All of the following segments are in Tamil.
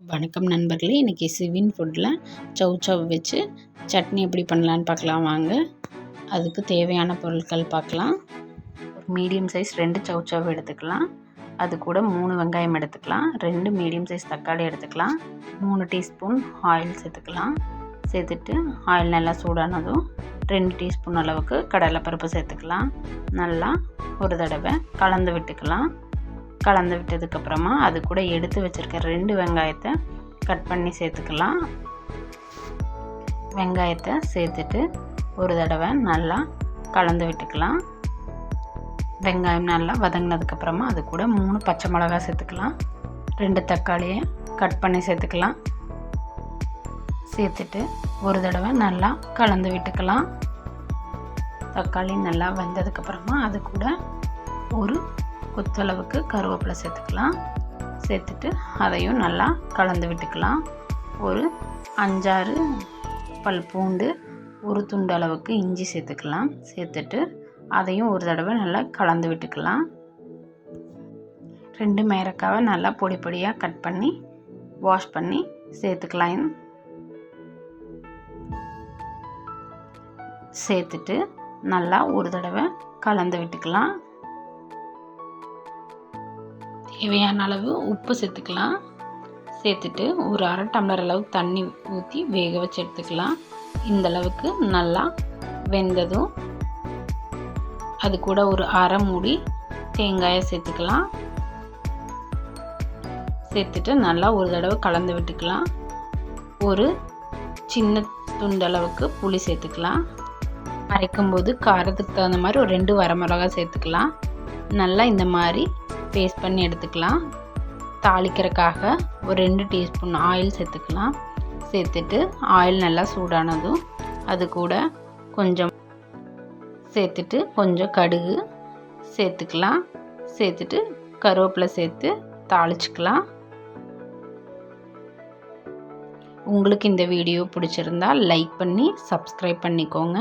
வணக்கம் நண்பர்களே, இன்றைக்கி சிவின் ஃபுட்டில் சவ் வச்சு சட்னி எப்படி பண்ணலான்னு பார்க்கலாம் வாங்க. அதுக்கு தேவையான பொருட்கள் பார்க்கலாம். ஒரு மீடியம் சைஸ் 2 சவ் எடுத்துக்கலாம். அது கூட 3 வெங்காயம் எடுத்துக்கலாம். 2 மீடியம் சைஸ் தக்காளி எடுத்துக்கலாம். 3 டீஸ்பூன் ஆயில் சேர்த்துக்கலாம். சேர்த்துட்டு ஆயில் நல்லா சூடானதும் 2 டீஸ்பூன் அளவுக்கு கடலைப்பருப்பு சேர்த்துக்கலாம். நல்லா ஒரு தடவை கலந்து விட்டுக்கலாம். கலந்து விட்டதுக்கப்புறமா அது கூட எடுத்து வச்சுருக்க 2 வெங்காயத்தை கட் பண்ணி சேர்த்துக்கலாம். வெங்காயத்தை சேர்த்துட்டு ஒரு தடவை நல்லா கலந்து விட்டுக்கலாம். வெங்காயம் நல்லா வதங்கினதுக்கப்புறமா அது கூட 3 பச்சை மிளகாய் சேர்த்துக்கலாம். 2 தக்காளியை கட் பண்ணி சேர்த்துக்கலாம். சேர்த்துட்டு ஒரு தடவை நல்லா கலந்து விட்டுக்கலாம். தக்காளி நல்லா வெந்ததுக்கப்புறமா அது கூட ஒரு கொத்தளவுக்கு கருவேப்பிலை சேர்த்துக்கலாம். சேர்த்துட்டு அதையும் நல்லா கலந்து விட்டுக்கலாம். ஒரு 5-6 பல் பூண்டு, ஒரு துண்டு அளவுக்கு இஞ்சி சேர்த்துக்கலாம். சேர்த்துட்டு அதையும் ஒரு தடவை நல்லா கலந்து விட்டுக்கலாம். 2 மேரக்காவை நல்லா பொடி பொடியாக கட் பண்ணி வாஷ் பண்ணி சேர்த்துக்கலாம். சேர்த்துட்டு நல்லா ஒரு தடவை கலந்து விட்டுக்கலாம். தேவையான அளவு உப்பு சேர்த்துக்கலாம். சேர்த்துட்டு ஒரு 1/2 டம்ளர் அளவு தண்ணி ஊற்றி வேக வச்சு எடுத்துக்கலாம். இந்த அளவுக்கு நல்லா வெந்ததும் அது கூட ஒரு 1/2 மூடி தேங்காயை சேர்த்துக்கலாம். சேர்த்துட்டு நல்லா ஒரு தடவை கலந்து விட்டுக்கலாம். ஒரு சின்ன துண்டளவுக்கு புளி சேர்த்துக்கலாம். அரைக்கும்போது காரத்துக்கு தகுந்த மாதிரி ஒரு 2 வரமிளகாய் சேர்த்துக்கலாம். நல்லா இந்த மாதிரி பேஸ்ட் பண்ணி எடுத்துக்கலாம். தாளிக்கிறதுக்காக ஒரு 2 டீஸ்பூன் ஆயில் சேர்த்துக்கலாம். சேர்த்துட்டு ஆயில் நல்லா சூடானதும் அது கூட கொஞ்சம் சேர்த்துட்டு கொஞ்சம் கடுகு சேர்த்துக்கலாம். சேர்த்துட்டு கருவேப்பிலை சேர்த்து தாளிச்சுக்கலாம். உங்களுக்கு இந்த வீடியோ பிடிச்சிருந்தா லைக் பண்ணி சப்ஸ்கிரைப் பண்ணிக்கோங்க.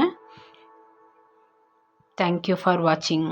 தேங்க்யூ ஃபார் வாட்சிங்.